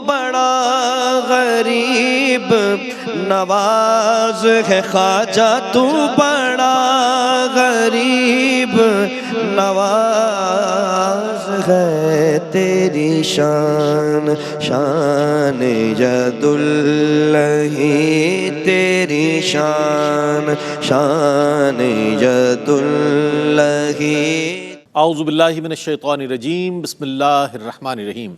بڑا غریب نواز ہے خواجہ تو بڑا غریب نواز ہے تیری شان شان ید اللہ تیری شان شان ید اللہ۔ اعوذ باللہ من الشیطان الرجیم، بسم اللہ الرحمن الرحیم۔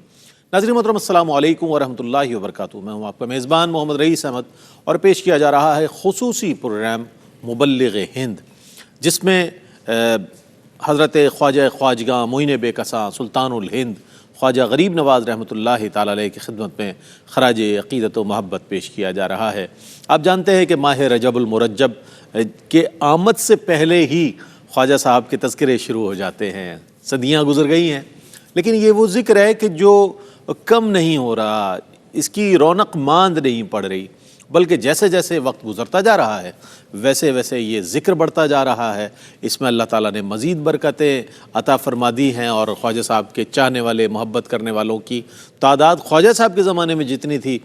ناظرین محترم السلام علیکم ورحمۃ اللہ وبرکاتہ۔ میں ہوں آپ کا میزبان محمد رئیس احمد اور پیش کیا جا رہا ہے خصوصی پروگرام مبلغ ہند، جس میں حضرت خواجہ خواجگاں معین بے کساں سلطان الہند خواجہ غریب نواز رحمۃ اللہ تعالیٰ علیہ کی خدمت میں خراج عقیدت و محبت پیش کیا جا رہا ہے۔ آپ جانتے ہیں کہ ماہ رجب المرجب کے آمد سے پہلے ہی خواجہ صاحب کے تذکرے شروع ہو جاتے ہیں۔ صدیاں گزر گئی ہیں لیکن یہ وہ ذکر ہے کہ جو کم نہیں ہو رہا، اس کی رونق ماند نہیں پڑ رہی، بلکہ جیسے جیسے وقت گزرتا جا رہا ہے ویسے ویسے یہ ذکر بڑھتا جا رہا ہے۔ اس میں اللہ تعالیٰ نے مزید برکتیں عطا فرما دی ہیں اور خواجہ صاحب کے چاہنے والے محبت کرنے والوں کی تعداد خواجہ صاحب کے زمانے میں جتنی تھی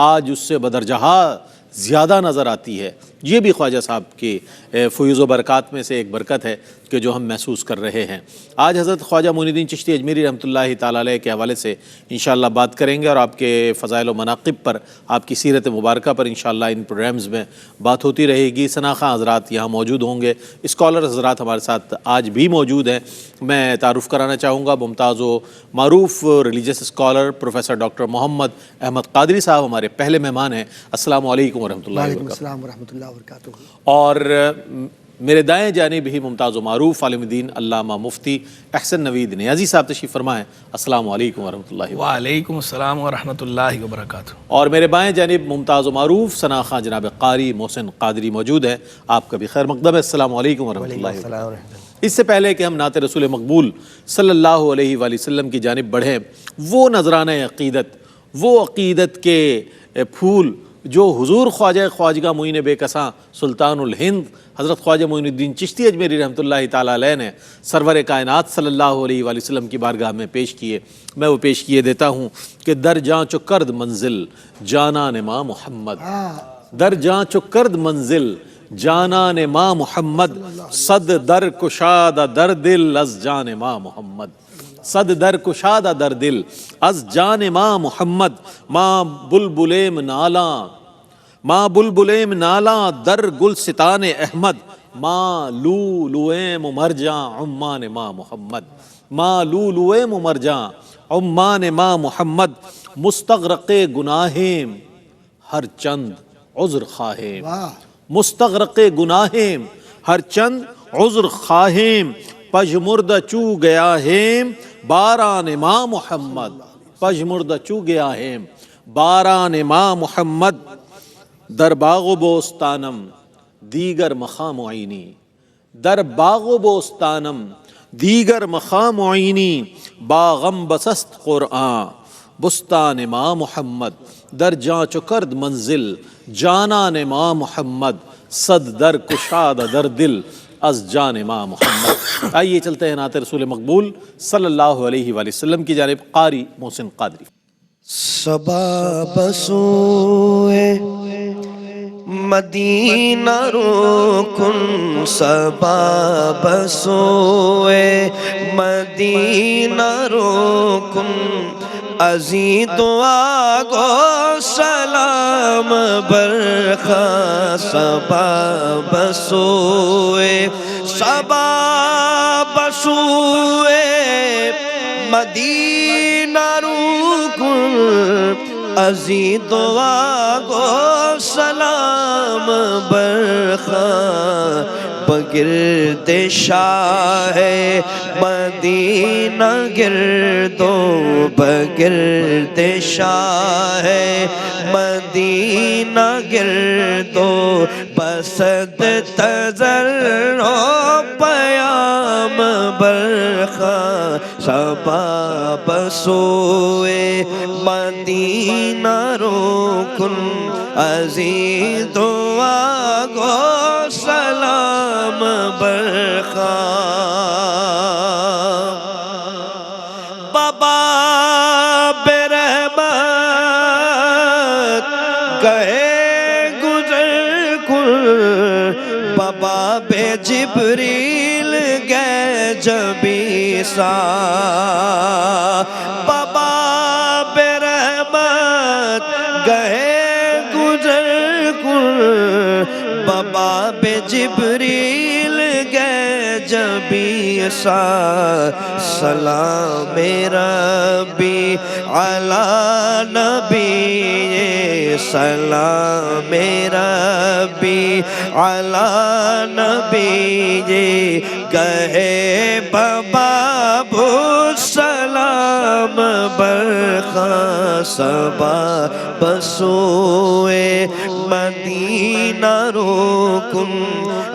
آج اس سے بدرجہاں زیادہ نظر آتی ہے۔ یہ بھی خواجہ صاحب کے فیوز و برکات میں سے ایک برکت ہے کہ جو ہم محسوس کر رہے ہیں۔ آج حضرت خواجہ معین الدین چشتی اجمیری رحمۃ اللہ تعالیٰ علیہ کے حوالے سے انشاءاللہ بات کریں گے اور آپ کے فضائل و مناقب پر، آپ کی سیرت مبارکہ پر انشاءاللہ ان پروگرامز میں بات ہوتی رہے گی۔ شناخواں حضرات یہاں موجود ہوں گے، اسکالر حضرات ہمارے ساتھ آج بھی موجود ہیں۔ میں تعارف کرانا چاہوں گا ممتاز و معروف ریلیجیس اسکالر پروفیسر ڈاکٹر محمد احمد قادری صاحب ہمارے پہلے مہمان ہیں۔ السلام علیکم ورحمۃ اللہ وبرکاتہ۔ وعلیکم السلام ورحمۃ اللہ وبرکاتہ۔ اور میرے دائیں جانب ہی ممتاز و معروف عالم دین علامہ مفتی احسن نوید نیازی صاحب تشریف فرمائیں۔ السلام علیکم ورحمۃ اللہ وبرکاتہ۔ وعلیکم السلام ورحمۃ اللہ وبرکاتہ۔ اور میرے بائیں جانب ممتاز و معروف شناخواں جناب قاری محسن قادری موجود ہے، آپ کا بھی خیر مقدم ہے۔ السلام علیکم ورحمۃ اللہ وبرکاتہ۔ اس سے پہلے کہ ہم نعت رسول مقبول صلی اللہ علیہ وآلہ وسلم کی جانب بڑھیں، وہ نذرانہ عقیدت، وہ عقیدت کے پھول جو حضور خواجہ خواجگاں معین بے کساں سلطان الہند حضرت خواجہ معین الدین چشتی اجمیری رحمۃ اللہ تعالیٰ علیہ نے سرور کائنات صلی اللہ علیہ وآلہ وسلم کی بارگاہ میں پیش کیے، میں وہ پیش کیے دیتا ہوں کہ در جاں چو کرد منزل جانان ماں محمد، در جاں چو کرد منزل جانان ماں محمد، صد در کشادہ در دل از جان ماں محمد، صد در کشادہ در دل از جان ماں محمد، ماں بلبلیم نالاں، ماں بلبلیم نالاں در گلستان احمد، ماں لولویم مرجاں عمان ماں محمد، ماں لولویم مرجاں عمان ماں محمد، مستغرق گناہیم ہر چند عذر خواہیم، مستغرق گناہیم ہر چند عذر خواہیم، پژمردہ چو گیا ہیم باران ماں محمد، پژمردہ چو گیا ہیم باران ماں محمد، در باغ و بوستانم دیگر مخام عینی، در باغ و بوستانم دیگر مخام عینی، باغم بسست قرآن بستان ماں محمد، در جاں چو کرد منزل جانان ماں محمد، صد در کشادہ در دل از جان ماں محمد۔ آئیے چلتے ہیں نعت رسول مقبول صلی اللہ علیہ وآلہ وسلم کی جانب قاری محسن قادری۔ صبا بسوئے مدینہ رکن، صبا بسوئے مدینہ رکن، ازی دعا گو سلام برخا، صبا بسوئے، صبا بسوئے مدینہ رکن، ازی دعا گو سلام برخا، بگرد شاہ مدینہ گردو، بگرد شاہ مدینہ گردو، بسد تذر و پیام برخا، صبا بسوئے مدینہ رکن، ازی دعا گو سلام برخا، بابا برحمت جبی سا بابا بے رحمت گئے گزر کر بابا بے جبریل گئے جبی سا سلام ربی علی نبی سلام ربی علی نبی گئے بابا بو سلام برخا صبا بسوئے مدینہ رکن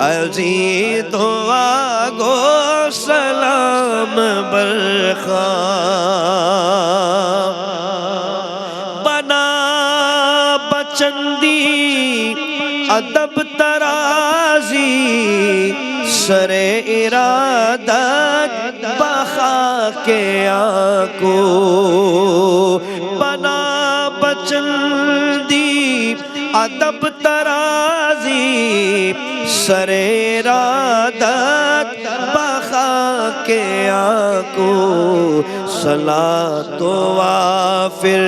عزیز و آگو سلام برخا بنا بچندی ادب ترازی سر ارادت بخا کے آنکو بنا بچندی ادب ترازی سر ارادت بخا کے آنکو صلاۃ و وافر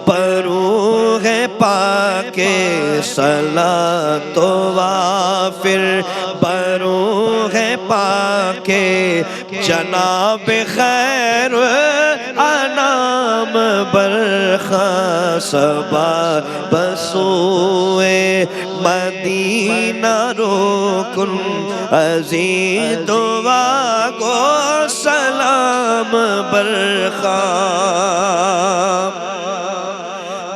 بروح پاک صلاۃ و وافر بروح پاک جناب خیر انام برخا صبا بسوئے مدینہ رکن عزیز و آگو سلام برخا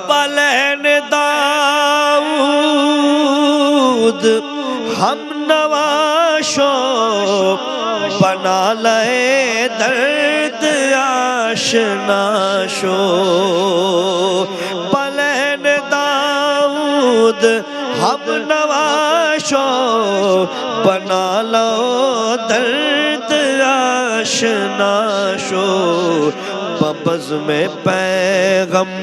پلین داؤد ہم نواشو بنا لئے درد آشنا شو پلین داؤد ہم نواشو بنا لو درد آشنا شو ببز میں پیغمبری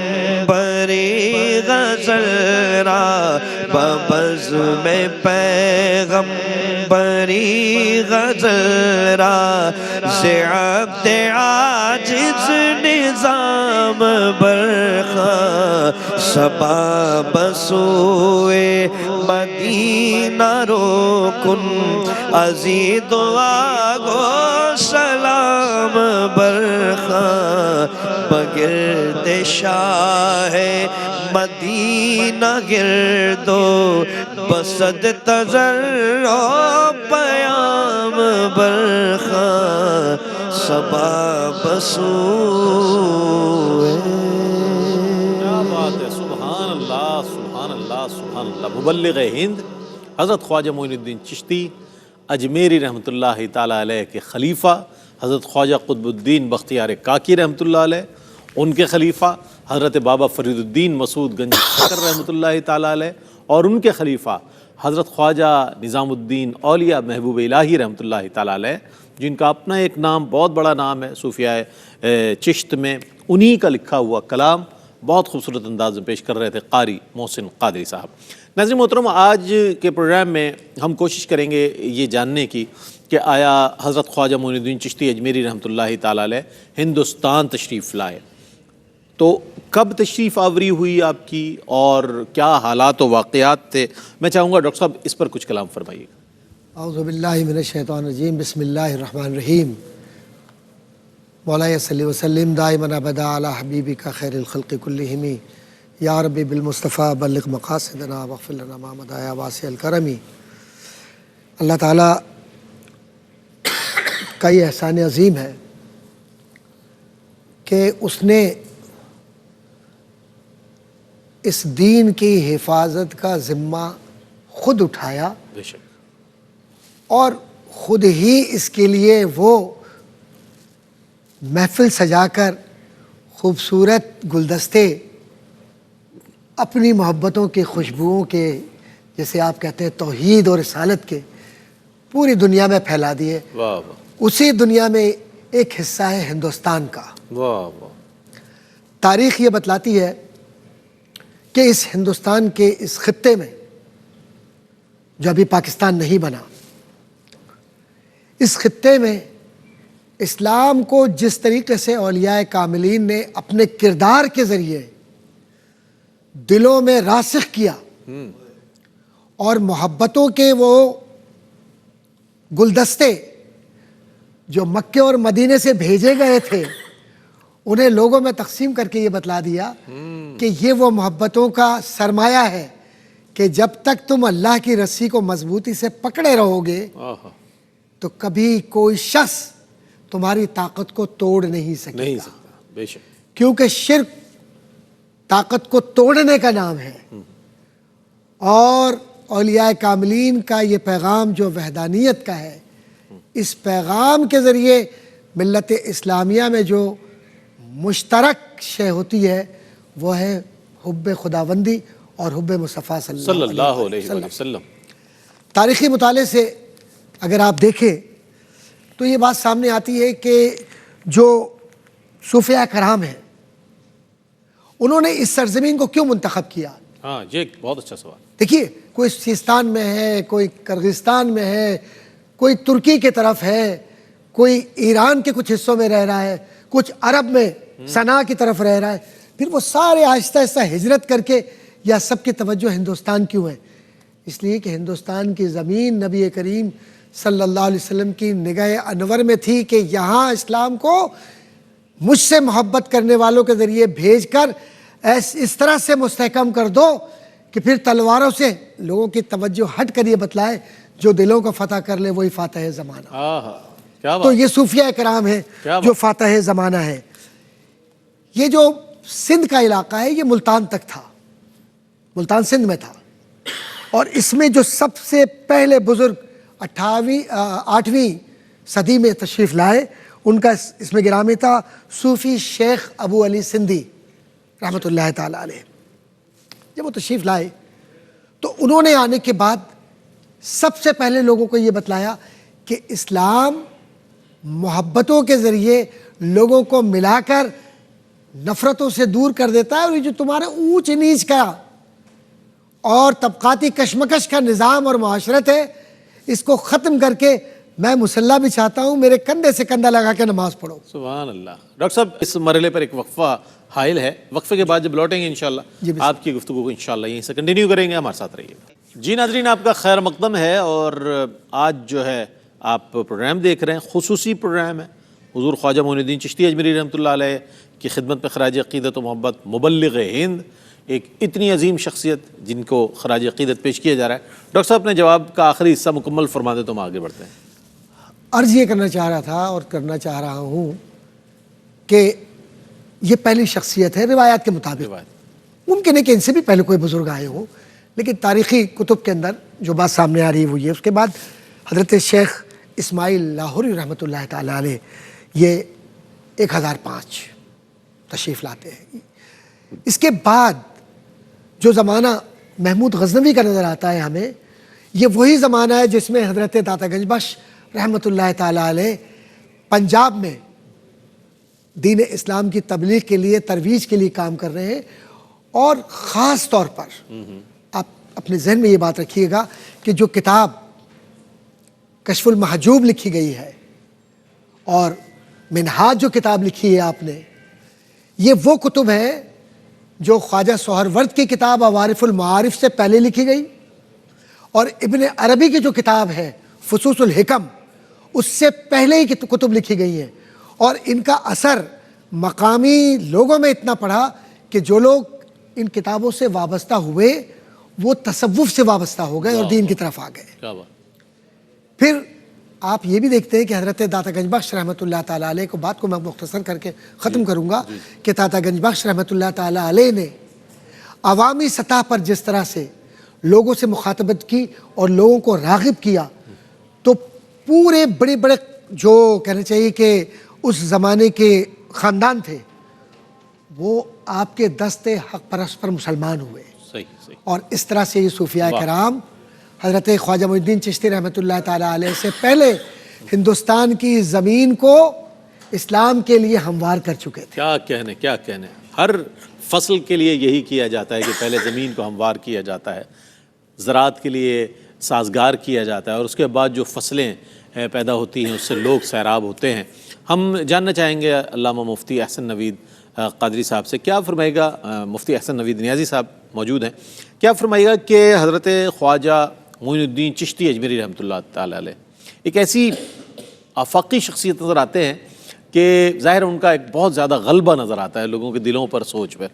غزل را ببز میں پیغمبری غزل را زعبد عاجز نظام برخا صبا بسوئے مدینہ رکن عزیز و آگو سلام برخا بگرد شاہ مدینہ گردو بسد تذر و پیام برخا صبا بسوئے کیا بات ہے، سبحان اللہ سبحان اللہ سبحان اللہ۔ مبلغ ہند حضرت خواجہ معین الدین چشتی اجمیری رحمۃ اللہ تعالیٰ علیہ کے خلیفہ حضرت خواجہ قطب الدین بختیار کاکی رحمۃ اللہ علیہ، ان کے خلیفہ حضرت بابا فرید الدین مسعود گنج شکر رحمۃ اللہ تعالیٰ علیہ، اور ان کے خلیفہ حضرت خواجہ نظام الدین اولیاء محبوب الہی رحمۃ اللہ تعالیٰ علیہ، جن کا اپنا ایک نام بہت بڑا نام ہے صوفیاء چشت میں، انہی کا لکھا ہوا کلام بہت خوبصورت انداز میں پیش کر رہے تھے قاری محسن قادری صاحب۔ ناظرین محترم، آج کے پروگرام میں ہم کوشش کریں گے یہ جاننے کی کہ آیا حضرت خواجہ معین الدین چشتی اجمیری رحمۃ اللہ تعالیٰ علیہ ہندوستان تشریف لائے تو کب تشریف آوری ہوئی آپ کی اور کیا حالات و واقعات تھے؟ میں چاہوں گا ڈاکٹر صاحب اس پر کچھ کلام فرمائیے۔ اعوذ باللہ من الشیطان الرجیم، بسم اللہ الرحمن الرحیم۔ مولاي صلی وسلم دائما ابدا علی حبیبک خیر الخلق کلہم، یا ربی بالمصطفیٰ بلغ مقاصدنا واغفر لنا ما مضى یا واسع الکرم۔ اللہ تعالیٰ کا یہ احسان عظیم ہے کہ اس نے اس دین کی حفاظت کا ذمہ خود اٹھایا بے شک، اور خود ہی اس کے لیے وہ محفل سجا کر خوبصورت گلدستے اپنی محبتوں کی خوشبوؤں کے، جیسے آپ کہتے ہیں توحید اور رسالت کے، پوری دنیا میں پھیلا دیے۔ واہ واہ اسی دنیا میں ایک حصہ ہے ہندوستان کا۔ واہ واہ، تاریخ یہ بتلاتی ہے کہ اس ہندوستان کے اس خطے میں، جو ابھی پاکستان نہیں بنا، اس خطے میں اسلام کو جس طریقے سے اولیاء کاملین نے اپنے کردار کے ذریعے دلوں میں راسخ کیا اور محبتوں کے وہ گلدستے جو مکے اور مدینے سے بھیجے گئے تھے انہیں لوگوں میں تقسیم کر کے یہ بتلا دیا کہ یہ وہ محبتوں کا سرمایہ ہے کہ جب تک تم اللہ کی رسی کو مضبوطی سے پکڑے رہو گے تو کبھی کوئی شخص تمہاری طاقت کو توڑ نہیں سکے گا، بے شک، کیونکہ شرک طاقت کو توڑنے کا نام ہے، اور اولیاء کاملین کا یہ پیغام جو وحدانیت کا ہے، اس پیغام کے ذریعے ملت اسلامیہ میں جو مشترک شے ہوتی ہے وہ ہے حب خداوندی اور حب مصطفیٰ صلی اللہ علیہ وسلم۔ تاریخی مطالعے سے اگر آپ دیکھیں تو یہ بات سامنے آتی ہے کہ جو صوفیاء کرام ہیں انہوں نے اس سرزمین کو کیوں منتخب کیا؟ ہاں یہ ایک بہت اچھا سوال۔ دیکھیے، کوئی سیستان میں ہے، کوئی کرغستان میں ہے، کوئی ترکی کے طرف ہے، کوئی ایران کے کچھ حصوں میں رہ رہا ہے، کچھ عرب میں صنعاء کی طرف رہ رہا ہے، پھر وہ سارے آہستہ آہستہ ہجرت کر کے، یا سب کی توجہ ہندوستان کیوں ہے؟ اس لیے کہ ہندوستان کی زمین نبی کریم صلی اللہ علیہ وسلم کی نگاہ انور میں تھی کہ یہاں اسلام کو مجھ سے محبت کرنے والوں کے ذریعے بھیج کر اس طرح سے مستحکم کر دو کہ پھر تلواروں سے لوگوں کی توجہ ہٹ کر یہ بتلائے جو دلوں کو فتح کر لے وہی فاتح زمانہ۔ تو یہ صوفیاء کرام ہیں جو فاتح زمانہ ہے۔ یہ جو سندھ کا علاقہ ہے یہ ملتان تک تھا، ملتان سندھ میں تھا، اور اس میں جو سب سے پہلے بزرگ 8ویں صدی میں تشریف لائے ان کا اس میں گرامی تھا صوفی شیخ ابو علی سندھی رحمۃ اللہ تعالی علیہ۔ جب وہ تشریف لائے تو انہوں نے آنے کے بعد سب سے پہلے لوگوں کو یہ بتلایا کہ اسلام محبتوں کے ذریعے لوگوں کو ملا کر نفرتوں سے دور کر دیتا ہے، اور یہ جو تمہارے اونچ نیچ کا اور طبقاتی کشمکش کا نظام اور معاشرت ہے اس کو ختم کر کے میں مسلح بھی چاہتا ہوں، میرے کندھے سے کندھا لگا کے نماز پڑھو۔ سبحان اللہ۔ ڈاکٹر صاحب اس مرحلے پر ایک وقفہ حائل ہے، وقفے کے بعد جب لوٹیں گے انشاءاللہ آپ کی گفتگو کو انشاءاللہ یہیں سے کنٹینیو کریں گے، ہمارے ساتھ رہیے گا۔ جی ناظرین، آپ کا خیر مقدم ہے، اور آج جو ہے آپ پروگرام دیکھ رہے ہیں، خصوصی پروگرام ہے حضور خواجہ معین الدین چشتی اجمیری رحمۃ اللہ علیہ کی خدمت میں خراج عقیدت و محبت مبلغ ہند، ایک اتنی عظیم شخصیت جن کو خراج عقیدت پیش کیا جا رہا ہے۔ ڈاکٹر صاحب اپنے جواب کا آخری حصہ مکمل فرما دیں تو ہم آگے بڑھتے ہیں۔ عرض یہ کرنا چاہ رہا تھا اور کرنا چاہ رہا ہوں کہ یہ پہلی شخصیت ہے روایات کے مطابق، ممکن ہے کہ ان سے بھی پہلے کوئی بزرگ آئے ہوں، لیکن تاریخی کتب کے اندر جو بات سامنے آ رہی ہے وہ یہ۔ اس کے بعد حضرت شیخ اسماعیل لاہوری رحمۃ اللہ تعالی علیہ یہ 1005 تشریف لاتے ہیں۔ اس کے بعد جو زمانہ محمود غزنوی کا نظر آتا ہے ہمیں، یہ وہی زمانہ ہے جس میں حضرت داتا گنج بخش رحمۃ اللہ تعالی علیہ پنجاب میں دین اسلام کی تبلیغ کے لیے، ترویج کے لیے کام کر رہے ہیں، اور خاص طور پر آپ اپنے ذہن میں یہ بات رکھیے گا کہ جو کتاب کشف المحجوب لکھی گئی ہے اور منہاج جو کتاب لکھی ہے آپ نے، یہ وہ کتب ہے جو خواجہ سہرورد کی کتاب عوارف المعارف سے پہلے لکھی گئی، اور ابن عربی کی جو کتاب ہے فصوص الحکم اس سے پہلے ہی کتب لکھی گئی ہیں، اور ان کا اثر مقامی لوگوں میں اتنا پڑا کہ جو لوگ ان کتابوں سے وابستہ ہوئے وہ تصوف سے وابستہ ہو گئے اور دین کی طرف آ گئے۔ پھر آپ یہ بھی دیکھتے ہیں کہ حضرت داتا گنج بخش رحمۃ اللہ تعالیٰ علیہ کو، بات کو میں مختصر کر کے ختم کروں گا، کہ داتا گنج بخش رحمۃ اللہ تعالیٰ علیہ نے عوامی سطح پر جس طرح سے لوگوں سے مخاطبت کی اور لوگوں کو راغب کیا، تو پورے بڑے بڑے جو کہنا چاہیے کہ اس زمانے کے خاندان تھے وہ آپ کے دست حق پرست پر مسلمان ہوئے۔ اور اس طرح سے یہ صوفیاء کرام حضرت خواجہ معین الدین چشتی رحمۃ اللہ تعالیٰ علیہ سے پہلے ہندوستان کی زمین کو اسلام کے لیے ہموار کر چکے تھے۔ کیا کہنے، ہر فصل کے لیے یہی کیا جاتا ہے کہ پہلے زمین کو ہموار کیا جاتا ہے، زراعت کے لیے سازگار کیا جاتا ہے، اور اس کے بعد جو فصلیں پیدا ہوتی ہیں، اس سے لوگ سیراب ہوتے ہیں۔ ہم جاننا چاہیں گے علامہ مفتی احسن نوید قادری صاحب سے، کیا فرمائے گا، مفتی احسن نوید نیازی صاحب موجود ہیں، کیا فرمائے گا کہ حضرت خواجہ معین الدین چشتی اجمیری رحمۃ اللہ تعالی علیہ ایک ایسی آفاقی شخصیت نظر آتے ہیں کہ ظاہر ان کا ایک بہت زیادہ غلبہ نظر آتا ہے لوگوں کے دلوں پر، سوچ پر۔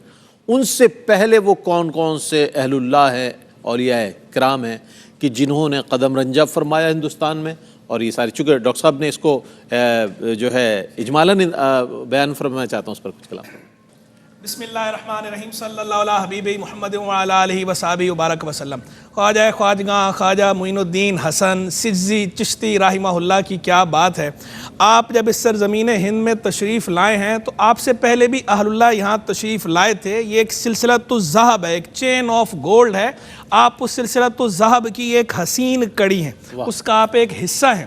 ان سے پہلے وہ کون کون سے اہل اللہ ہیں، اولیاء کرام ہیں کہ جنہوں نے قدم رنجہ فرمایا ہندوستان میں، اور یہ ساری، چونکہ ڈاکٹر صاحب نے اس کو جو ہے اجمالاً بیان فرمانا چاہتا ہوں، اس پر کچھ کلام۔ بسم اللہ الرحمن الرحیم، صلی اللہ علیہ حبیب محمد وعلی آلہ وصحبہ وبارک وسلم۔ خواجہ خواجگاں خواجہ معین الدین حسن سجزی چشتی رحمہ اللہ کی کیا بات ہے۔ آپ جب اس سرزمین ہند میں تشریف لائے ہیں تو آپ سے پہلے بھی اہل اللہ یہاں تشریف لائے تھے۔ یہ ایک سلسلۃ الذہب ہے، ایک چین آف گولڈ ہے۔ آپ اس سلسلۃ الذہب کی ایک حسین کڑی ہیں، اس کا آپ ایک حصہ ہیں۔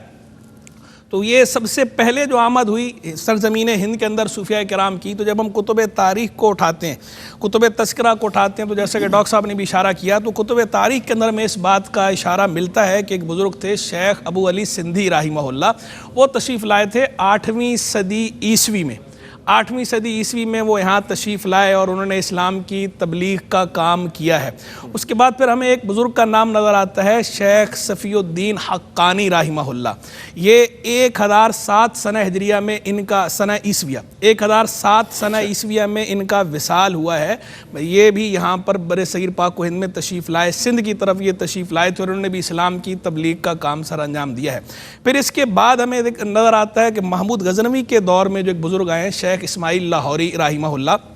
تو یہ سب سے پہلے جو آمد ہوئی سرزمین ہند کے اندر صوفیاء کرام کی، تو جب ہم کتب تاریخ کو اٹھاتے ہیں، کتب تذکرہ کو اٹھاتے ہیں، تو جیسا کہ ڈاکٹر صاحب نے بھی اشارہ کیا، تو کتب تاریخ کے اندر میں اس بات کا اشارہ ملتا ہے کہ ایک بزرگ تھے شیخ ابو علی سندھی رحمہ اللہ، وہ تشریف لائے تھے 8ویں صدی عیسوی میں۔ 8ویں صدی عیسوی میں وہ یہاں تشریف لائے اور انہوں نے اسلام کی تبلیغ کا کام کیا ہے۔ اس کے بعد پھر ہمیں ایک بزرگ کا نام نظر آتا ہے شیخ صفی الدین حقانی رحمہ اللہ۔ یہ 1007 سنہ ہجریہ میں ان کا، سنہ عیسویہ 1007 سنہ عیسویہ میں ان کا وصال ہوا ہے۔ یہ بھی یہاں پر بر صغیر پاک و ہند میں تشریف لائے، سندھ کی طرف یہ تشریف لائے تھے اور انہوں نے بھی اسلام کی تبلیغ کا کام سر انجام دیا ہے۔ پھر اس کے بعد ہمیں نظر آتا ہے کہ محمود غزنوی کے دور میں جو ایک بزرگ آئے ہیں شیخ اسماعیل لاہوری رحمہ اللہ،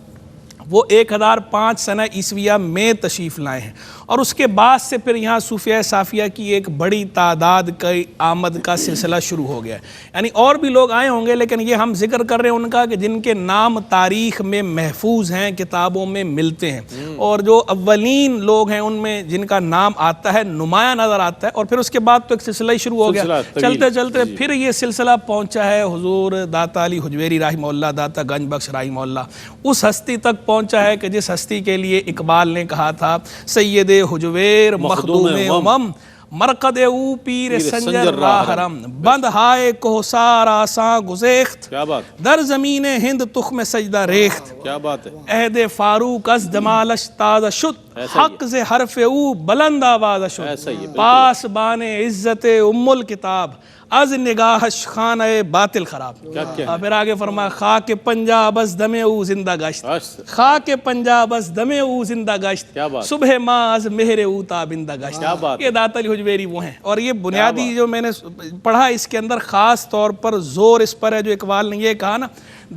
وہ 1005 سنہ عیسویہ میں تشریف لائے ہیں، اور اس کے بعد سے پھر یہاں صوفیاء صافیہ کی ایک بڑی تعداد کی آمد کا سلسلہ شروع ہو گیا ہے۔ یعنی اور بھی لوگ آئے ہوں گے، لیکن یہ ہم ذکر کر رہے ہیں ان کا کہ جن کے نام تاریخ میں محفوظ ہیں، کتابوں میں ملتے ہیں، اور جو اولین لوگ ہیں ان میں جن کا نام آتا ہے، نمایاں نظر آتا ہے۔ اور پھر اس کے بعد تو ایک سلسلہ ہی شروع ہو گیا، چلتے چلتے پھر یہ سلسلہ پہنچا ہے حضور داتا علی حجویری رحمہ اللہ، داتا گنج بخش رحمہ اللہ، اس ہستی تک پہنچا ہے کہ جس ہستی کے لیے اقبال نے کہا تھا سید حجویر مخدوم امم، مرقد او پیر سنجر راہ حرم، بند ہائے کوہسار آساں گزیخت، در زمین ہند تخم سجدہ ریخت، کیا بات ہے، عہد فاروق از جمالش تازہ شد، حق سے حرف او بلند آواز شد، پاس بان عزت ام الکتاب، از نگاہش خانہ باطل خراب۔ پھر آگے فرمایا خاک پنجاب از دم او زندہ گشت، خاک پنجاب از دم او زندہ گشت، صبح ماں از مہر او تابندہ گشت۔ یہ داتا علی حجویری وہ ہیں، اور یہ بنیادی جو میں نے پڑھا اس کے اندر خاص طور پر زور اس پر ہے جو اقبال نے یہ کہا نا،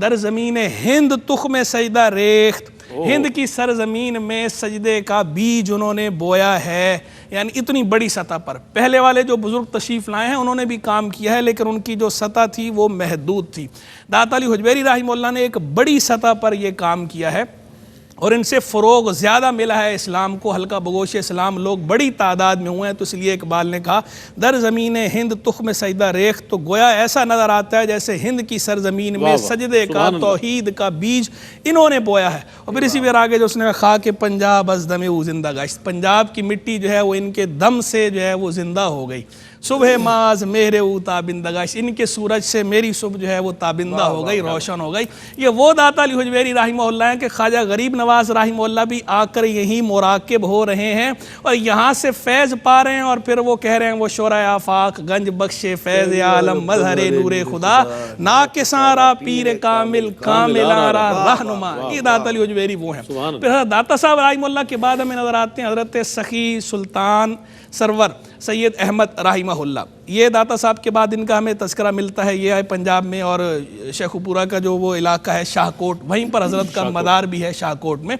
در زمین ہند تخم سجدہ ریخت، ہند کی سرزمین میں سجدے کا بیج انہوں نے بویا ہے۔ یعنی اتنی بڑی سطح پر پہلے والے جو بزرگ تشریف لائے ہیں انہوں نے بھی کام کیا ہے، لیکن ان کی جو سطح تھی وہ محدود تھی۔ داتا علی حجویری رحمہ اللہ نے ایک بڑی سطح پر یہ کام کیا ہے، اور ان سے فروغ زیادہ ملا ہے اسلام کو، حلقہ بگوش اسلام لوگ بڑی تعداد میں ہوئے ہیں۔ تو اس لیے اقبال نے کہا در زمین ہند تخم سجدہ ریخت، تو گویا ایسا نظر آتا ہے جیسے ہند کی سرزمین میں سجدے کا، توحید کا بیج انہوں نے بویا ہے۔ اور پھر اسی پھر آگے جو اس نے کہا خاک پنجاب از دم او زندہ گشت، پنجاب کی مٹی جو ہے وہ ان کے دم سے جو ہے وہ زندہ ہو گئی، صبح ماز میرے او تابندہ گشت، ان کے سورج سے میری صبح جو ہے وہ تابندہ ہو گئی، روشن ہو گئی۔ یہ وہ داتا علی حجویری رحمہ اللہ ہیں کہ خواجہ غریب نواز رحمہ اللہ بھی آ کر یہی مراقب ہو رہے ہیں اور یہاں سے فیض پا رہے ہیں، اور پھر وہ کہہ رہے ہیں وہ شورۂ آفاق گنج بخش فیض عالم مظہر نور خدا، ناقصاں را پیر کامل کاملاں را رہنما۔ یہ داتا علی حجویری وہ ہیں۔ پھر حضرت داتا صاحب رحمہ اللہ کے بعد ہمیں نظر آتے ہیں حضرت سخی سلطان سرور سید احمد رحمہ اللہ۔ یہ داتا صاحب کے بعد ان کا ہمیں تذکرہ ملتا ہے، یہ ہے پنجاب میں، اور شیخ پورہ کا جو وہ علاقہ ہے شاہ کوٹ، وہیں پر حضرت کا مدار بھی ہے شاہ کوٹ میں۔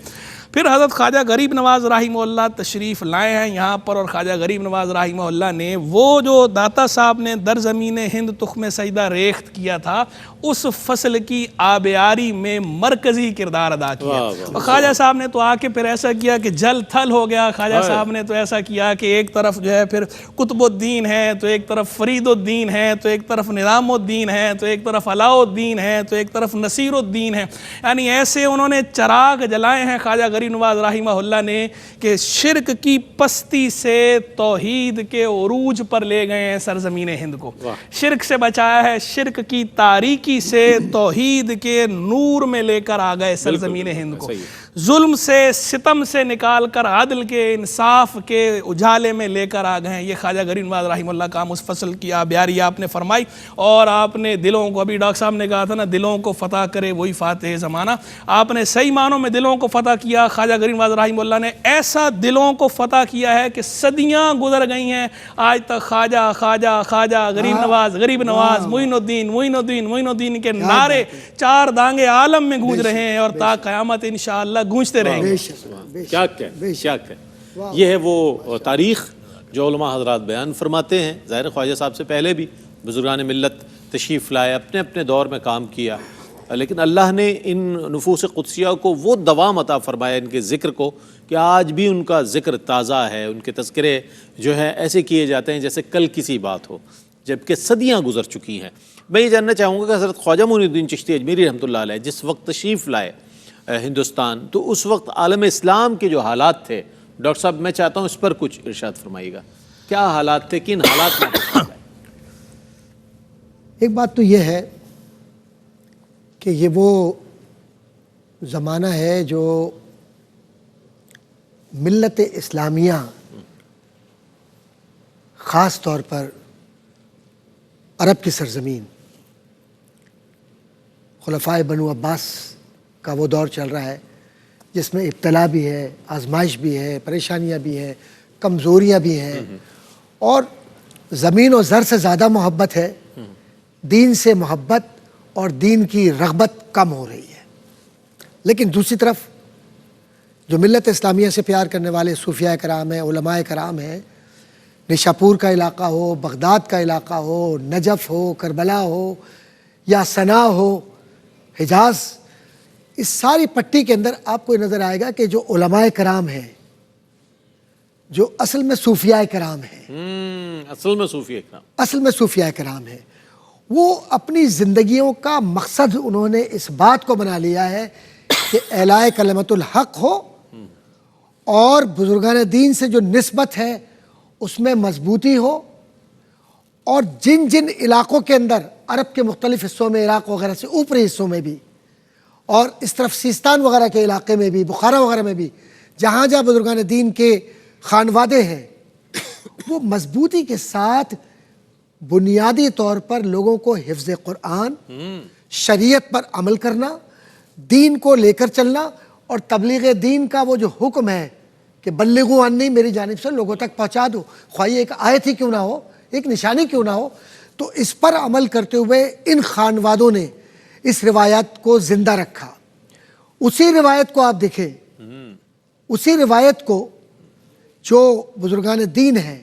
پھر حضرت خواجہ غریب نواز رحمہ اللہ تشریف لائے ہیں یہاں پر، اور خواجہ غریب نواز رحمہ اللہ نے وہ جو داتا صاحب نے در زمین ہند تخم سجدہ ریخت کیا تھا، اس فصل کی آبیاری میں مرکزی کردار ادا کیا۔ اور خواجہ صاحب نے تو آ کے پھر ایسا کیا کہ جل تھل ہو گیا۔ خواجہ صاحب نے تو ایسا کیا کہ ایک طرف جو ہے پھر قطب الدین ہے، تو ایک طرف فرید الدین ہے، تو ایک طرف نظام الدین ہے، تو ایک طرف علاء الدین ہے، تو ایک طرف نصیر الدین ہے۔ یعنی ایسے انہوں نے چراغ جلائے ہیں خواجہ غریب غریب نواز رحمہ اللہ نے کہ شرک کی پستی سے توحید کے عروج پر لے گئے ہیں سرزمین ہند کو، شرک سے بچایا ہے، شرک کی تاریکی سے توحید کے نور میں لے کر آ گئے سرزمین ہند کو، ظلم سے ستم سے نکال کر عدل کے انصاف کے اجالے میں لے کر آ گئے ہیں۔ یہ خواجہ غریب نواز رحمہ اللہ کا اس فصل کی بیاری آپ نے فرمائی، اور آپ نے دلوں کو، ابھی ڈاکٹر صاحب نے کہا تھا نا دلوں کو فتح کرے وہی فاتح زمانہ، آپ نے صحیح معنوں میں دلوں کو فتح کیا۔ خواجہ غریب نواز رحمہ اللہ نے ایسا دلوں کو فتح کیا ہے کہ صدیاں گزر گئی ہیں، آج تک خواجہ خواجہ خواجہ غریب نواز غریب نواز معین الدین معین الدین معین الدین کے نعرے چار دانگے عالم میں گونج رہے ہیں، اور تا قیامت انشاءاللہ گونجتے رہیں گے۔ کیا کہیں، یہ ہے وہ تاریخ جو علماء حضرات بیان فرماتے ہیں۔ ظاہر خواجہ صاحب سے پہلے بھی بزرگان ملت تشریف لائے، اپنے اپنے دور میں کام کیا، لیکن اللہ نے ان نفوس قدسیہ کو وہ دوام عطا فرمایا ان کے ذکر کو کہ آج بھی ان کا ذکر تازہ ہے، ان کے تذکرے جو ہیں ایسے کیے جاتے ہیں جیسے کل کسی بات ہو، جبکہ صدیاں گزر چکی ہیں۔ میں یہ جاننا چاہوں گا کہ حضرت خواجہ معین الدین چشتی اجمیری رحمۃ اللہ علیہ جس وقت تشریف لائے ہندوستان، تو اس وقت عالم اسلام کے جو حالات تھے، ڈاکٹر صاحب میں چاہتا ہوں اس پر کچھ ارشاد فرمائیے گا، کیا حالات تھے، کن حالات میں؟ ایک بات تو یہ ہے کہ یہ وہ زمانہ ہے جو ملت اسلامیہ خاص طور پر عرب کی سرزمین، خلفائے بنو عباس کا وہ دور چل رہا ہے جس میں ابتلا بھی ہے، آزمائش بھی ہے، پریشانیاں بھی ہیں، کمزوریاں بھی ہیں، اور زمین و زر سے زیادہ محبت ہے، دین سے محبت اور دین کی رغبت کم ہو رہی ہے۔ لیکن دوسری طرف جو ملت اسلامیہ سے پیار کرنے والے صوفیاء کرام ہیں، علماء کرام ہیں، نشاپور کا علاقہ ہو، بغداد کا علاقہ ہو، نجف ہو، کربلا ہو یا صنعا ہو، حجاز، اس ساری پٹی کے اندر آپ کو نظر آئے گا کہ جو علماء کرام ہیں، جو اصل میں صوفیاء کرام ہیں، اصل میں صوفیاء کرام ہیں، وہ اپنی زندگیوں کا مقصد انہوں نے اس بات کو بنا لیا ہے کہ اعلاء کلمت الحق ہو اور بزرگان دین سے جو نسبت ہے اس میں مضبوطی ہو، اور جن جن علاقوں کے اندر عرب کے مختلف حصوں میں، عراق وغیرہ سے اوپری حصوں میں بھی، اور اس طرف سیستان وغیرہ کے علاقے میں بھی، بخارا وغیرہ میں بھی، جہاں جہاں بزرگان دین کے خانوادے ہیں، وہ مضبوطی کے ساتھ بنیادی طور پر لوگوں کو حفظ قرآن، شریعت پر عمل کرنا، دین کو لے کر چلنا، اور تبلیغ دین کا وہ جو حکم ہے کہ بلغوا عنی، میری جانب سے لوگوں تک پہنچا دو، خواہ یہ ایک آیت ہی کیوں نہ ہو، ایک نشانی کیوں نہ ہو، تو اس پر عمل کرتے ہوئے ان خانوادوں نے اس روایت کو زندہ رکھا۔ اسی روایت کو آپ دیکھیں، اسی روایت کو جو بزرگان دین ہیں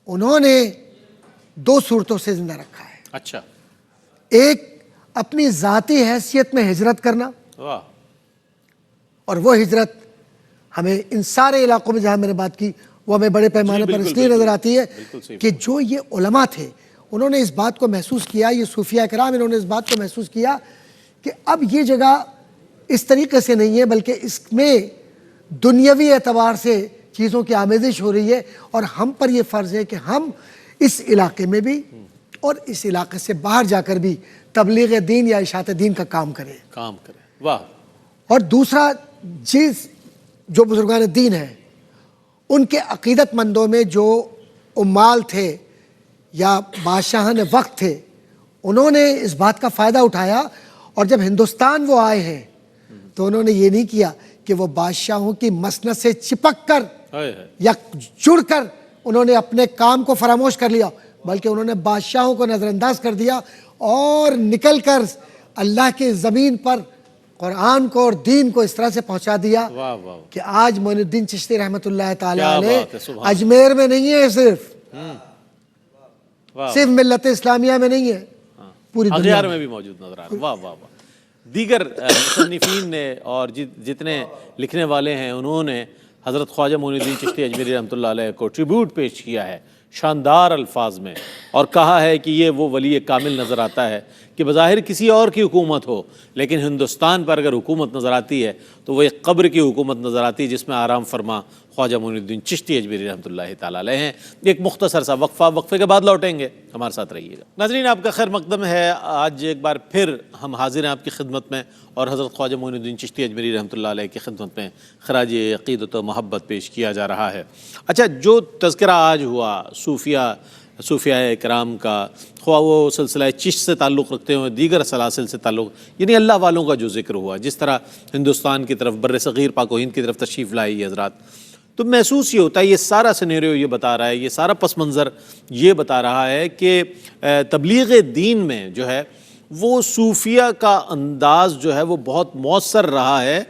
انہوں نے دو صورتوں سے زندہ رکھا ہے۔ اچھا، ایک اپنی ذاتی حیثیت میں ہجرت کرنا، اور وہ ہجرت ہمیں ان سارے علاقوں میں جہاں میں نے بات کی وہ ہمیں بڑے پیمانے پر اس لیے نظر آتی ہے کہ جو یہ علماء تھے انہوں نے اس بات کو محسوس کیا، یہ صوفیاء کرام انہوں نے اس بات کو محسوس کیا کہ اب یہ جگہ اس طریقے سے نہیں ہے، بلکہ اس میں دنیاوی اعتبار سے چیزوں کی آمیزش ہو رہی ہے، اور ہم پر یہ فرض ہے کہ ہم اس علاقے میں بھی اور اس علاقے سے باہر جا کر بھی تبلیغ دین یا اشاعت دین کا کام کریں۔ واہ۔ اور دوسرا چیز جو بزرگان دین ہیں ان کے عقیدت مندوں میں جو عمال تھے یا بادشاہان وقت تھے، انہوں نے اس بات کا فائدہ اٹھایا، اور جب ہندوستان وہ آئے ہیں تو انہوں نے یہ نہیں کیا کہ وہ بادشاہوں کی مسند سے چپک کر یا جڑ کر انہوں نے اپنے کام کو فراموش کر لیا، بلکہ انہوں نے بادشاہوں کو نظر انداز کر دیا اور نکل کر اللہ کی زمین پر قرآن کو اور دین کو اس طرح سے پہنچا دیا کہ آج معین الدین چشتی رحمۃ اللہ تعالی علیہ اجمیر میں نہیں ہے، صرف ملت اسلامیہ میں نہیں ہے، پوری دنیا میں بھی موجود نظر آ رہا ہے۔ واہ واہ واہ۔ دیگر مصنفین نے اور جتنے لکھنے والے ہیں انہوں نے حضرت خواجہ معین الدین چشتی اجمیری رحمۃ اللہ علیہ کو ٹریبیوٹ پیش کیا ہے، شاندار الفاظ میں، اور کہا ہے کہ یہ وہ ولی کامل نظر آتا ہے کہ بظاہر کسی اور کی حکومت ہو، لیکن ہندوستان پر اگر حکومت نظر آتی ہے تو وہ ایک قبر کی حکومت نظر آتی ہے جس میں آرام فرما خواجہ معین الدین چشتی اجمیری رحمۃ اللہ تعالیٰ علیہ ہیں۔ ایک مختصر سا وقفے کے بعد لوٹیں گے، ہمارے ساتھ رہیے گا۔ ناظرین، آپ کا خیر مقدم ہے۔ آج ایک بار پھر ہم حاضر ہیں آپ کی خدمت میں، اور حضرت خواجہ معین الدین چشتی اجمیری رحمۃ اللہ علیہ کی خدمت میں خراج عقیدت و محبت پیش کیا جا رہا ہے۔ اچھا، جو تذکرہ آج ہوا صوفیاء کرام کا، خواہ وہ سلسلہ چشت سے تعلق رکھتے ہوئے دیگر سلاسل سے تعلق، یعنی اللہ والوں کا جو ذکر ہوا، جس طرح ہندوستان کی طرف، بر صغیر پاک و ہند کی طرف تشریف لائے یہ حضرات، تو محسوس یہ ہوتا ہے، یہ سارا سینیریو یہ بتا رہا ہے، یہ سارا پس منظر یہ بتا رہا ہے کہ تبلیغ دین میں جو ہے وہ صوفیہ کا انداز جو ہے وہ بہت مؤثر رہا ہے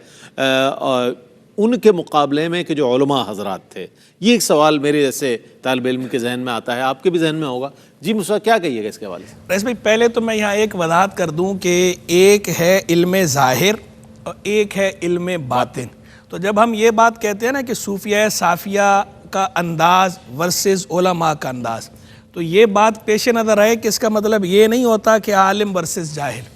ان کے مقابلے میں کہ جو علماء حضرات تھے۔ یہ ایک سوال میرے جیسے طالب علم کے ذہن میں آتا ہے، آپ کے بھی ذہن میں ہوگا۔ جی مصطفیٰ، کیا کہیے گا اس کے حوالے سے؟ ریس بھائی، پہلے تو میں یہاں ایک وضاحت کر دوں کہ ایک ہے علم ظاہر اور ایک ہے علم باطن۔ تو جب ہم یہ بات کہتے ہیں نا کہ صوفیہ صافیہ کا انداز ورسز علماء کا انداز، تو یہ بات پیش نظر رہے کہ اس کا مطلب یہ نہیں ہوتا کہ عالم ورسز جاہل۔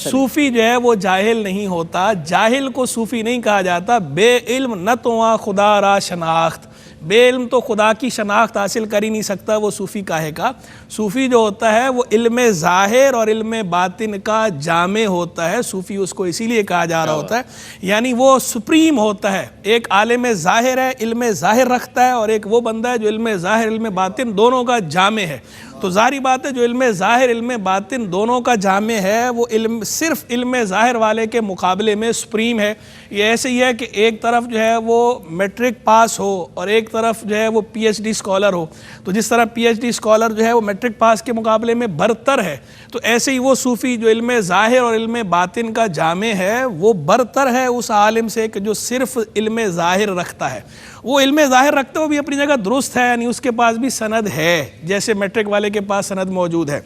صوفی جو ہے وہ جاہل نہیں ہوتا، جاہل کو صوفی نہیں کہا جاتا۔ بے علم نہ تو خدا را شناخت، بے علم تو خدا کی شناخت حاصل کر ہی نہیں سکتا، وہ صوفی کاہے کا؟ صوفی جو ہوتا ہے وہ علم ظاہر اور علم باطن کا جامع ہوتا ہے، صوفی اس کو اسی لیے کہا جا رہا ہوتا ہے، یعنی وہ سپریم ہوتا ہے۔ ایک عالم ظاہر ہے، علم ظاہر رکھتا ہے، اور ایک وہ بندہ ہے جو علم ظاہر علم باطن دونوں کا جامع ہے۔ تو ظاہری بات ہے جو علم ظاہر علم باطن دونوں کا جامع ہے وہ علم صرف علم ظاہر والے کے مقابلے میں سپریم ہے۔ یہ ایسے ہی ہے کہ ایک طرف جو ہے وہ میٹرک پاس ہو اور ایک طرف جو ہے وہ پی ایچ ڈی اسکالر ہو، تو جس طرح پی ایچ ڈی اسکالر جو ہے وہ میٹرک پاس کے مقابلے میں برتر ہے، تو ایسے ہی وہ صوفی جو علم ظاہر اور علم باطن کا جامع ہے وہ برتر ہے اس عالم سے کہ جو صرف علم ظاہر رکھتا ہے۔ وہ علم ظاہر رکھتے ہوئے بھی اپنی جگہ درست ہے، یعنی اس کے پاس بھی سند ہے، جیسے میٹرک والے کے پاس سند موجود ہے،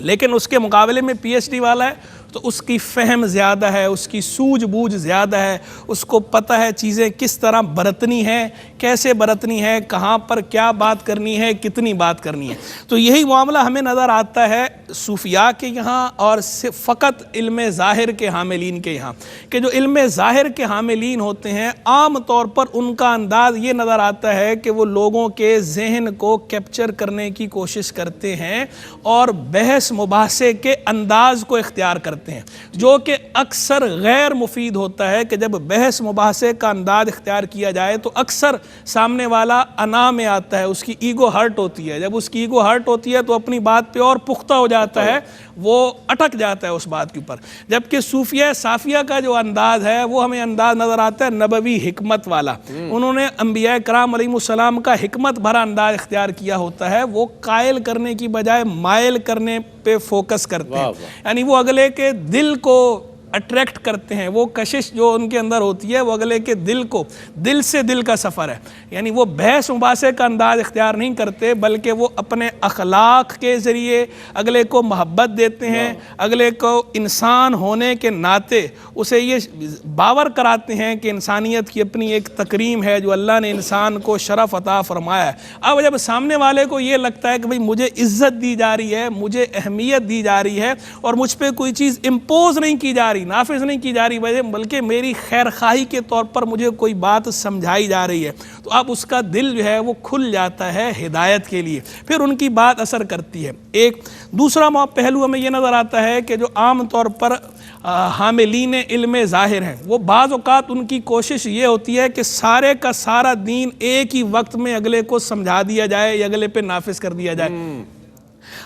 لیکن اس کے مقابلے میں پی ایچ ڈی والا ہے تو اس کی فہم زیادہ ہے، اس کی سوجھ بوجھ زیادہ ہے، اس کو پتہ ہے چیزیں کس طرح برتنی ہیں، کیسے برتنی ہے، کہاں پر کیا بات کرنی ہے، کتنی بات کرنی ہے۔ تو یہی معاملہ ہمیں نظر آتا ہے صوفیاء کے یہاں اور فقط علم ظاہر کے حاملین کے یہاں، کہ جو علم ظاہر کے حاملین ہوتے ہیں عام طور پر ان کا انداز یہ نظر آتا ہے کہ وہ لوگوں کے ذہن کو کیپچر کرنے کی کوشش کرتے ہیں اور بحث مباحثے کے انداز کو اختیار کرتے ہیں، جو کہ اکثر غیر مفید ہوتا ہے۔ کہ جب بحث مباحثے کا انداز اختیار کیا جائے تو اکثر سامنے والا انا میں آتا ہے، اس کی ایگو ہرٹ ہوتی ہے، جب اس کی ایگو ہرٹ ہوتی ہے تو اپنی بات پہ اور پختہ ہو جاتا ہے، وہ اٹک جاتا ہے اس بات کے اوپر۔ جبکہ صوفیہ صافیہ کا جو انداز ہے وہ ہمیں انداز نظر آتا ہے نبوی حکمت والا، انہوں نے انبیاء کرام علیہ السلام کا حکمت بھرا انداز اختیار کیا ہوتا ہے، وہ قائل کرنے کی بجائے مائل کرنے پہ فوکس کرتے ہیں، یعنی وہ اگلے کے دل کو اٹریکٹ کرتے ہیں، وہ کشش جو ان کے اندر ہوتی ہے وہ اگلے کے دل کو، دل سے دل کا سفر ہے، یعنی وہ بحث مباحثے کا انداز اختیار نہیں کرتے بلکہ وہ اپنے اخلاق کے ذریعے اگلے کو محبت دیتے ہیں، اگلے کو انسان ہونے کے ناطے اسے یہ باور کراتے ہیں کہ انسانیت کی اپنی ایک تکریم ہے جو اللہ نے انسان کو شرف عطا فرمایا ہے۔ اب جب سامنے والے کو یہ لگتا ہے کہ بھئی مجھے عزت دی جا رہی ہے، مجھے اہمیت دی جا رہی ہے اور مجھ پہ کوئی چیز امپوز نہیں کی جا رہی، نافذ نہیں کی جا رہی بلکہ میری خیر خواہی کے طور پر مجھے کوئی بات سمجھائی جا رہی ہے، تو اب اس کا دل جو ہے وہ کھل جاتا ہے ہدایت کے لیے، پھر ان کی بات اثر کرتی ہے۔ ایک دوسرا پہلو ہمیں یہ نظر آتا ہے کہ جو عام طور پر حاملین علم ظاہر ہیں وہ بعض اوقات ان کی کوشش یہ ہوتی ہے کہ سارے کا سارا دین ایک ہی وقت میں اگلے کو سمجھا دیا جائے یا اگلے پہ نافذ کر دیا جائے۔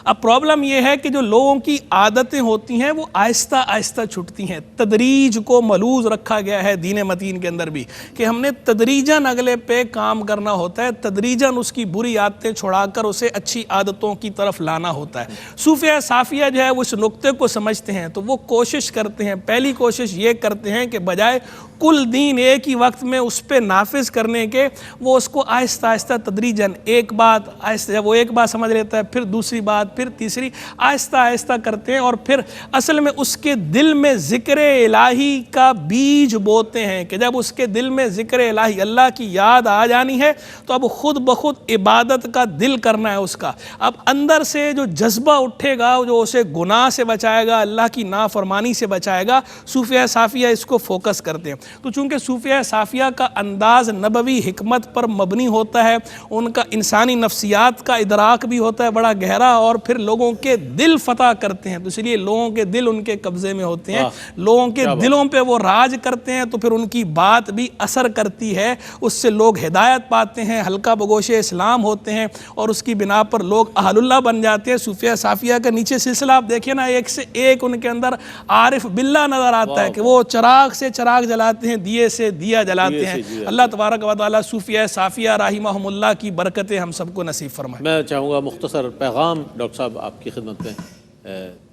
اب پرابلم یہ ہے کہ جو لوگوں کی عادتیں ہوتی ہیں وہ آہستہ آہستہ چھٹتی ہیں، تدریج کو ملوز رکھا گیا ہے دین متین کے اندر بھی کہ ہم نے تدریجاً اگلے پہ کام کرنا ہوتا ہے، تدریجاً اس کی بری عادتیں چھڑا کر اسے اچھی عادتوں کی طرف لانا ہوتا ہے۔ صوفیہ صافیہ جو ہے وہ اس نقطے کو سمجھتے ہیں تو وہ کوشش کرتے ہیں، پہلی کوشش یہ کرتے ہیں کہ بجائے کل دین ایک ہی وقت میں اس پہ نافذ کرنے کے وہ اس کو آہستہ آہستہ تدریجاً ایک بات آہستہ، جب وہ ایک بات سمجھ لیتا ہے پھر دوسری بات، پھر تیسری، آہستہ آہستہ کرتے ہیں، اور پھر اصل میں اس کے دل میں ذکر الہی کا بیج بوتے ہیں کہ جب اس کے دل میں ذکر الہی، اللہ کی یاد آ جانی ہے تو اب خود بخود عبادت کا دل کرنا ہے اس کا۔ اب اندر سے جو جذبہ اٹھے گا جو اسے گناہ سے بچائے گا، اللہ کی نافرمانی سے بچائے گا، صوفیہ صافیہ اس کو فوکس کرتے ہیں۔ تو چونکہ صوفیہ صافیہ کا انداز نبوی حکمت پر مبنی ہوتا ہے، ان کا انسانی نفسیات کا ادراک بھی ہوتا ہے بڑا گہرا، اور پھر لوگوں کے دل فتح کرتے ہیں، تو اس لیے لوگوں کے دل ان کے قبضے میں ہوتے ہیں، لوگوں کے دلوں پہ وہ راج کرتے ہیں، تو پھر ان کی بات بھی اثر کرتی ہے، اس سے لوگ ہدایت پاتے ہیں، حلقہ بگوش اسلام ہوتے ہیں، اور اس کی بنا پر لوگ اہل اللہ بن جاتے ہیں۔ صوفیہ صافیہ کا نیچے سلسلہ آپ دیکھیں نا، ایک سے ایک ان کے اندر عارف باللہ نظر آتا ہے کہ وہ چراغ سے چراغ جلاتے ہیں، دیے سے دیا جلاتے ہیں۔ اللہ تبارک و تعالیٰ صوفیہ صافیہ رحمہم اللہ کی برکتیں ہم سب کو نصیب فرمائے۔ میں چاہوں گا مختصر پیغام ڈاکٹر صاحب آپ کی خدمت میں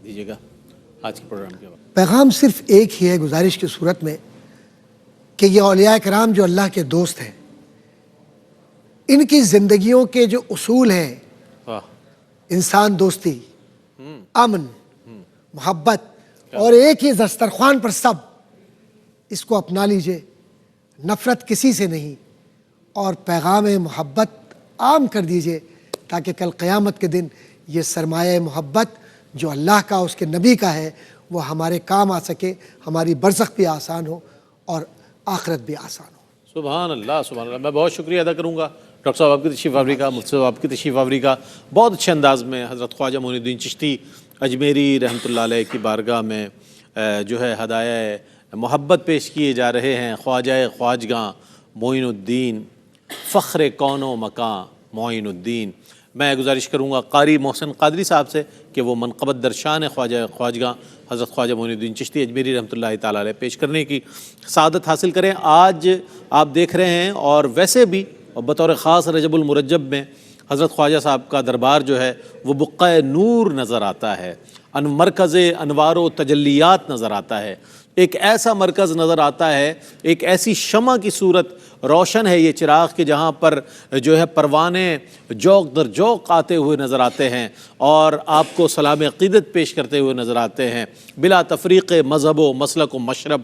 دیجیے گا آج کے پروگرام کے بعد۔ پیغام صرف ایک ہی ہے گزارش کی صورت میں کہ یہ اولیاء کرام جو اللہ کے دوست ہیں، ان کی زندگیوں کے جو اصول ہیں، انسان دوستی، امن، محبت، اور ایک ہی دسترخوان پر سب، اس کو اپنا لیجئے، نفرت کسی سے نہیں، اور پیغام محبت عام کر دیجئے تاکہ کل قیامت کے دن یہ سرمایہ محبت جو اللہ کا اس کے نبی کا ہے وہ ہمارے کام آ سکے، ہماری برزخ بھی آسان ہو اور آخرت بھی آسان ہو۔ سبحان اللہ سبحان اللہ۔ میں بہت شکریہ ادا کروں گا ڈاکٹر صاحب آپ کی تشریف آوری کا، مفتی صاحب آپ کی تشریف آوری کا۔ بہت اچھے انداز میں حضرت خواجہ معین الدین چشتی اجمیری رحمۃ اللہ علیہ کی بارگاہ میں جو ہے ہدایہ محبت پیش کیے جا رہے ہیں۔ خواجہ خواجگاں معین الدین، فخر کون و مکاں معین الدین۔ میں گزارش کروں گا قاری محسن قادری صاحب سے کہ وہ منقبت درشان خواجہ خواجگاں حضرت خواجہ معین الدین چشتی اجمیری رحمۃ اللہ تعالیٰ علیہ پیش کرنے کی سعادت حاصل کریں۔ آج آپ دیکھ رہے ہیں، اور ویسے بھی بطور خاص رجب المرجب میں حضرت خواجہ صاحب کا دربار جو ہے وہ بقعہ نور نظر آتا ہے، مرکز انوار و تجلیات نظر آتا ہے، ایک ایسا مرکز نظر آتا ہے، ایک ایسی شمع کی صورت روشن ہے یہ چراغ کہ جہاں پر جو ہے پروانے جوق در جوق آتے ہوئے نظر آتے ہیں اور آپ کو سلام عقیدت پیش کرتے ہوئے نظر آتے ہیں۔ بلا تفریق مذہب و مسلک و مشرب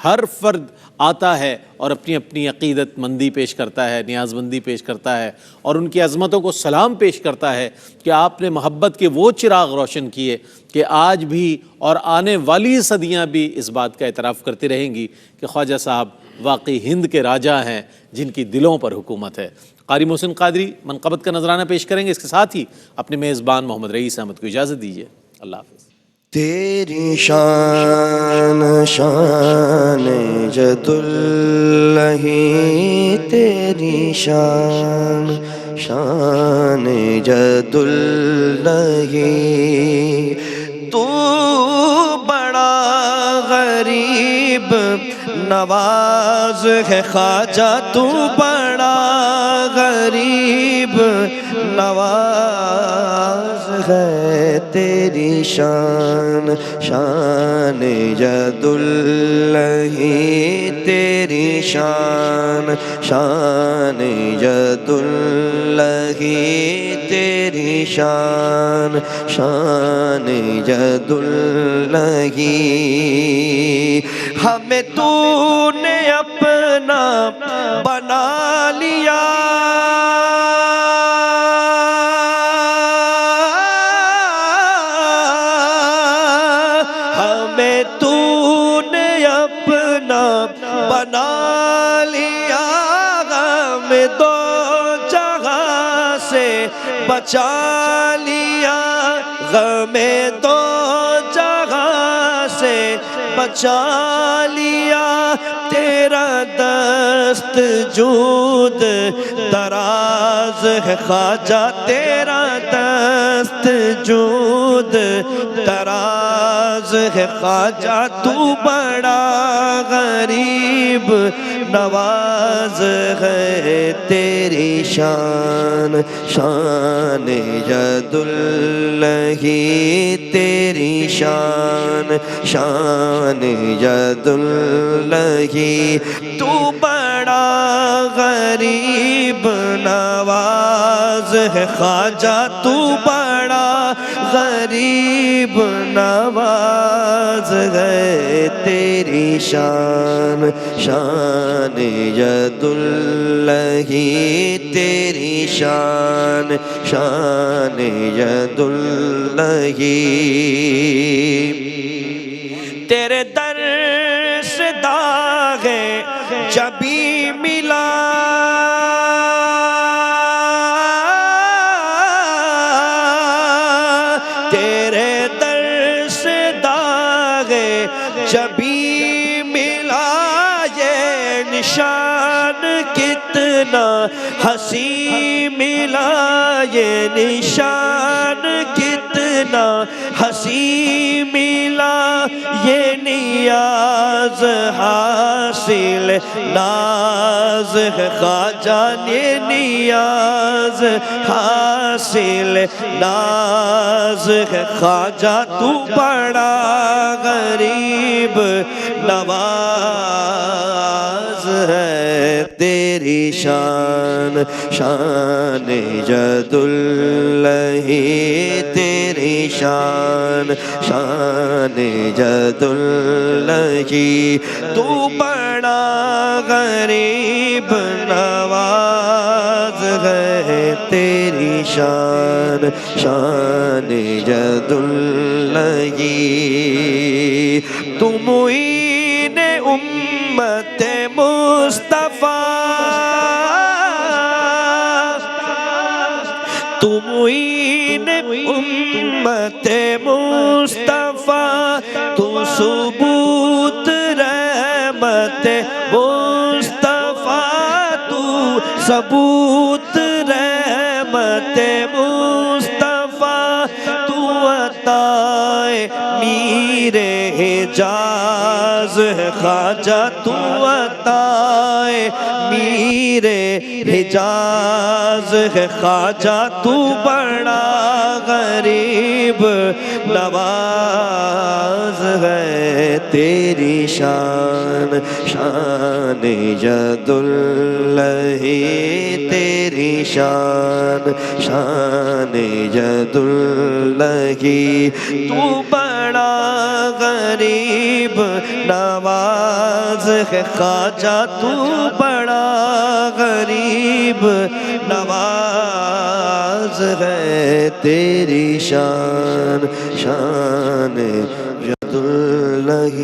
ہر فرد آتا ہے اور اپنی اپنی عقیدت مندی پیش کرتا ہے، نیاز مندی پیش کرتا ہے، اور ان کی عظمتوں کو سلام پیش کرتا ہے کہ آپ نے محبت کے وہ چراغ روشن کیے کہ آج بھی اور آنے والی صدیاں بھی اس بات کا اعتراف کرتی رہیں گی کہ خواجہ صاحب واقعی ہند کے راجہ ہیں جن کی دلوں پر حکومت ہے۔ قاری محسن قادری منقبت کا نذرانہ پیش کریں گے، اس کے ساتھ ہی اپنے میزبان محمد رئیس احمد کو اجازت دیجیے۔ اللہ حافظ۔ تیری شان شان جد اللہ، تیری شان شان جد اللہ، تو بڑا غریب نواز ہے خواجہ، تو بڑا غریب نواز ہے، تیری شان شان جد اللہ، تیری شان شان جد اللہ، تیری شان شان جد اللہ، ہمیں تو نے اپنا بنا لیا، ہمیں تو نے اپنا بنا لیا، ہمیں دو جہاں سے بچا لیا، ہمیں دو جہاں سے بچا لیا، تیرا دست جود دراز ہے خواجہ، تیرا دست جود دراز ہے خواجہ، تو بڑا غریب نواز ہے، تیری شان شان جد اللہ، تیری شان شان جد اللہ، تو بڑا غریب نواز ہے خواجہ تو بڑا غریب نواز ہے، تیری شان شان ید اللہ، تیری شان شان ید اللہ، تیرے در سے داغ جبی ملا، تیرے در سے داغ جبی ملا، یہ نشان کتنا حسین ملا، یہ نشان کتنا حسین ملا، یہ نیاز حاصل ناز ہے خواجہ، یہ نیاز حاصل ناز ہے خواجہ، تو بڑا غریب نواز ہے، تیری شان شان ید اللہ، تیری شان شان ید اللہ، تو بڑا غریب نواز ہے، تیری شان شان ید اللہ، تو معین امت مصطفیٰ، تو معین امت مصطفیٰ، تو ثبوت رحمت مصطفیٰ، تو ثبوت رحمت مصطفیٰ، تو عطائے میر حجاز ہے خواجہ، تو عطائے میر حجاز ہے خواجہ، تو بڑا غریب نواز ہے، تیری شان شان ید اللہ، تیری شان شان ید اللہ، تو بڑا غریب نواز ہے خواجہ، تو بڑا غریب نواز ہے، تیری شان شان ید اللہ۔